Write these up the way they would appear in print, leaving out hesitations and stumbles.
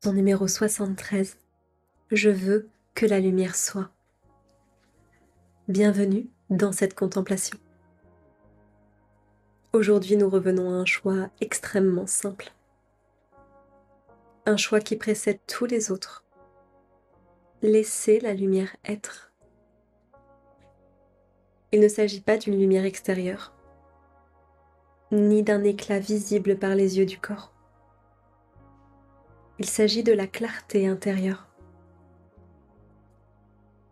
Ton numéro 73. Je veux que la lumière soit. Bienvenue dans cette contemplation. Aujourd'hui, nous revenons à un choix extrêmement simple. Un choix qui précède tous les autres. Laisser la lumière être. Il ne s'agit pas d'une lumière extérieure, ni d'un éclat visible par les yeux du corps. Il s'agit de la clarté intérieure,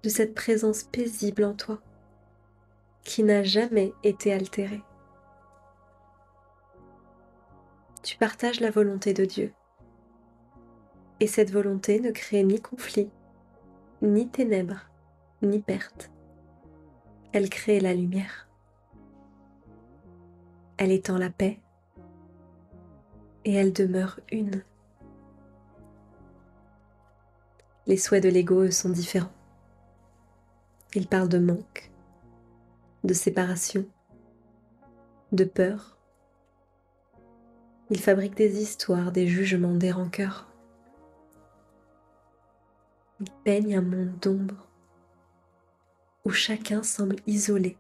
de cette présence paisible en toi, qui n'a jamais été altérée. Tu partages la volonté de Dieu, et cette volonté ne crée ni conflit, ni ténèbres, ni perte. Elle crée la lumière. Elle étend la paix, et elle demeure une. Les souhaits de l'ego, eux, sont différents. Ils parlent de manque, de séparation, de peur. Ils fabriquent des histoires, des jugements, des rancœurs. Ils peignent un monde d'ombre où chacun semble isolé,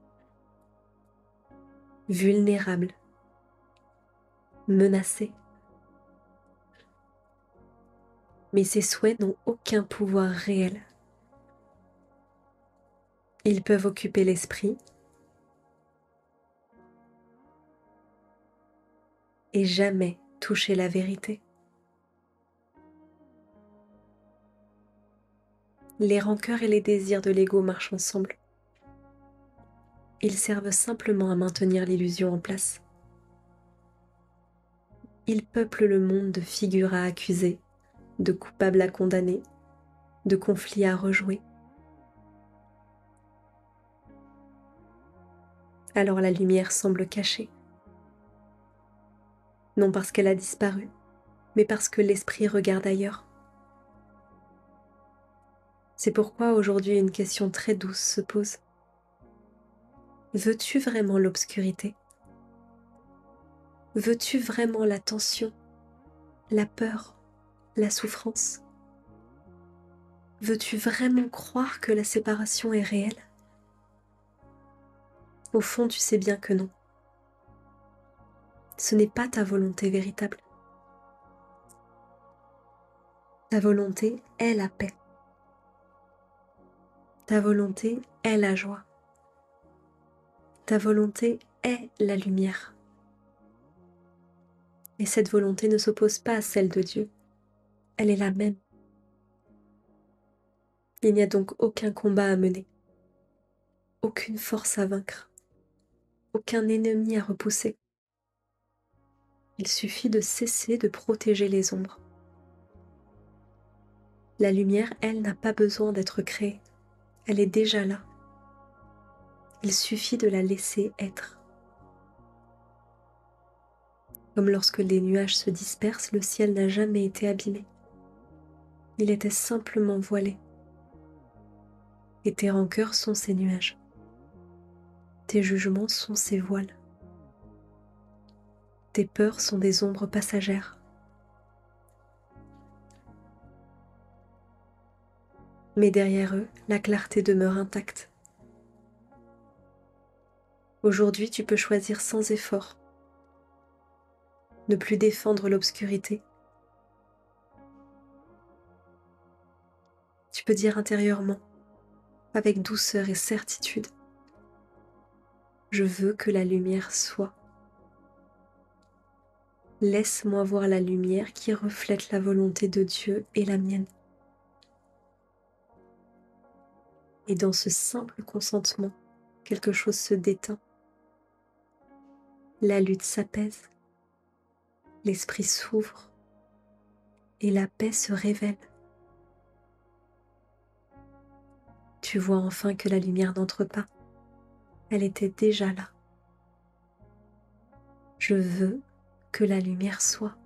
vulnérable, menacé. Mais ces souhaits n'ont aucun pouvoir réel. Ils peuvent occuper l'esprit et jamais toucher la vérité. Les rancœurs et les désirs de l'ego marchent ensemble. Ils servent simplement à maintenir l'illusion en place. Ils peuplent le monde de figures à accuser, de coupables à condamner, de conflits à rejouer. Alors la lumière semble cachée. Non parce qu'elle a disparu, mais parce que l'esprit regarde ailleurs. C'est pourquoi aujourd'hui une question très douce se pose. Veux-tu vraiment l'obscurité? Veux-tu vraiment la tension, la peur, la souffrance? Veux-tu vraiment croire que la séparation est réelle? Au fond, tu sais bien que non. Ce n'est pas ta volonté véritable. Ta volonté est la paix. Ta volonté est la joie. Ta volonté est la lumière. Et cette volonté ne s'oppose pas à celle de Dieu. Elle est la même. Il n'y a donc aucun combat à mener, aucune force à vaincre, aucun ennemi à repousser. Il suffit de cesser de protéger les ombres. La lumière, elle, n'a pas besoin d'être créée. Elle est déjà là. Il suffit de la laisser être. Comme lorsque les nuages se dispersent, le ciel n'a jamais été abîmé. Il était simplement voilé. Et tes rancœurs sont ces nuages. Tes jugements sont ces voiles. Tes peurs sont des ombres passagères. Mais derrière eux, la clarté demeure intacte. Aujourd'hui, tu peux choisir sans effort. Ne plus défendre l'obscurité. Tu peux dire intérieurement, avec douceur et certitude, je veux que la lumière soit. Laisse-moi voir la lumière qui reflète la volonté de Dieu et la mienne. Et dans ce simple consentement, quelque chose se déteint. La lutte s'apaise, l'esprit s'ouvre et la paix se révèle. Tu vois enfin que la lumière n'entre pas. Elle était déjà là. Je veux que la lumière soit.